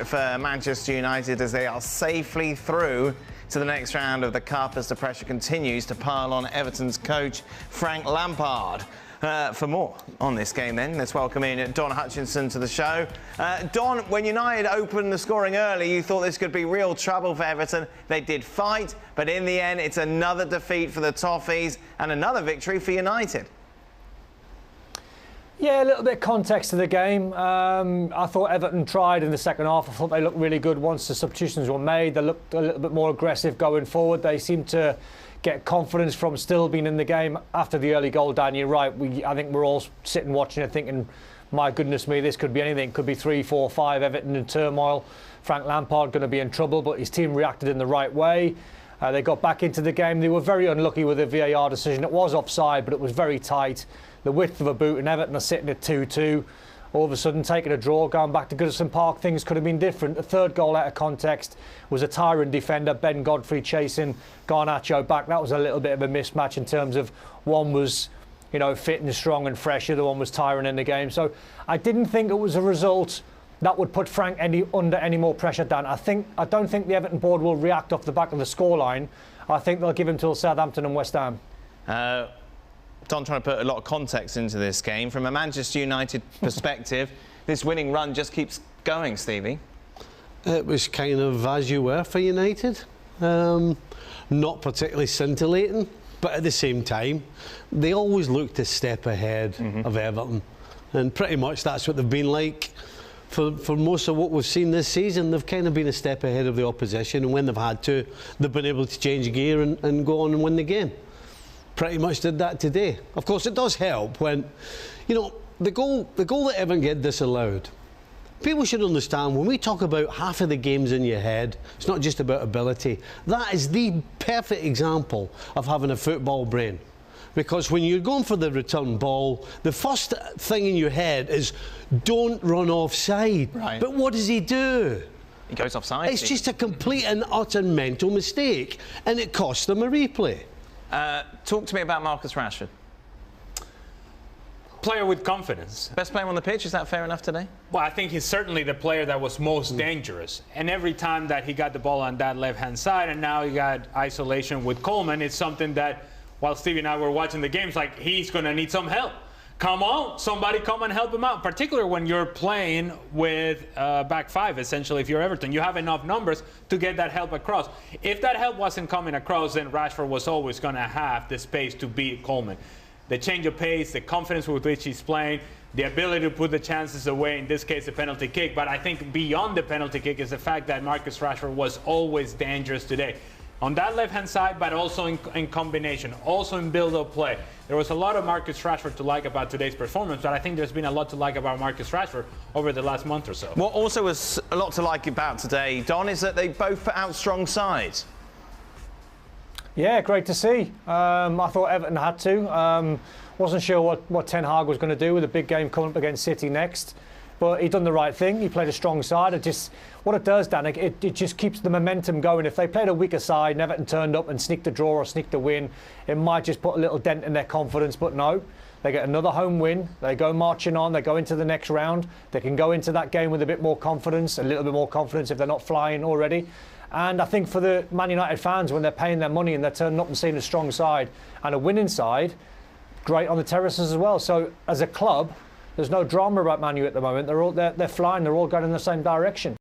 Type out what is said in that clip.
For Manchester United as they are safely through to the next round of the Cup as the pressure continues to pile on Everton's coach Frank Lampard. For more on this game then, let's welcome in Don Hutchinson to the show. Don, when United opened the scoring early, you thought this could be real trouble for Everton. They did fight, but in the end it's another defeat for the Toffees and another victory for United. Yeah, a little bit of context to the game. I thought Everton tried in the second half. I thought they looked really good once the substitutions were made. They looked a little bit more aggressive going forward. They seemed to get confidence from still being in the game after the early goal. Dan, you're right. I think we're all sitting watching it thinking, my goodness me, this could be anything. It could be 3, 4, 5, Everton in turmoil. Frank Lampard going to be in trouble, but his team reacted in the right way. They got back into the game. They were very unlucky with the VAR decision. It was offside, but it was very tight. The width of a boot, and Everton are sitting at 2-2. All of a sudden, taking a draw, going back to Goodison Park, things could have been different. The third goal out of context was a tyrant defender, Ben Godfrey, chasing Garnacho back. That was a little bit of a mismatch in terms of one was, you know, fit and strong and fresh. The other one was tyrant in the game. So I didn't think it was a result that would put Frank under any more pressure, Dan. I don't think the Everton board will react off the back of the scoreline. I think they'll give him till Southampton and West Ham. Don trying to put a lot of context into this game. From a Manchester United perspective, this winning run just keeps going, Stevie. It was kind of as you were for United. Not particularly scintillating, but at the same time, they always looked a step ahead of Everton. And pretty much that's what they've been like for most of what we've seen this season. They've kind of been a step ahead of the opposition, and when they've had to, they've been able to change gear and go on and win the game. Pretty much did that today. Of course, it does help when, you know, the goal that Everton get disallowed. People should understand, when we talk about half of the games in your head, it's not just about ability. That is the perfect example of having a football brain. Because when you're going for the return ball, the first thing in your head is, don't run offside. Right. But what does he do? He goes offside. It's just a complete and utter mental mistake, and it costs them a replay. Talk to me about Marcus Rashford. Player with confidence. Best player on the pitch, is that fair enough today? Well, I think he's certainly the player that was most dangerous. And every time that he got the ball on that left-hand side, and now he got isolation with Coleman, it's something that, while Stevie and I were watching the games, like, he's going to need some help. Come on, somebody come and help him out, particularly when you're playing with back five, essentially. If you're Everton, you have enough numbers to get that help across. If that help wasn't coming across, then Rashford was always going to have the space to beat Coleman. The change of pace, the confidence with which he's playing, the ability to put the chances away, in this case, the penalty kick. But I think beyond the penalty kick is the fact that Marcus Rashford was always dangerous today. On that left-hand side, but also in combination, also in build-up play. There was a lot of Marcus Rashford to like about today's performance, but I think there's been a lot to like about Marcus Rashford over the last month or so. What also was a lot to like about today, Don, is that they both put out strong sides. Yeah, great to see. I thought Everton had to. Wasn't sure what Ten Hag was going to do with a big game coming up against City next. But he done the right thing. He played a strong side. What it does, Dan, it just keeps the momentum going. If they played a weaker side and Everton turned up and sneaked a draw or sneaked a win, it might just put a little dent in their confidence. But no, they get another home win. They go marching on. They go into the next round. They can go into that game with a bit more confidence, a little bit more confidence if they're not flying already. And I think for the Man United fans, when they're paying their money and they're turning up and seeing a strong side and a winning side, great on the terraces as well. So as a club, there's no drama about Man U at the moment. They're flying. They're all going in the same direction.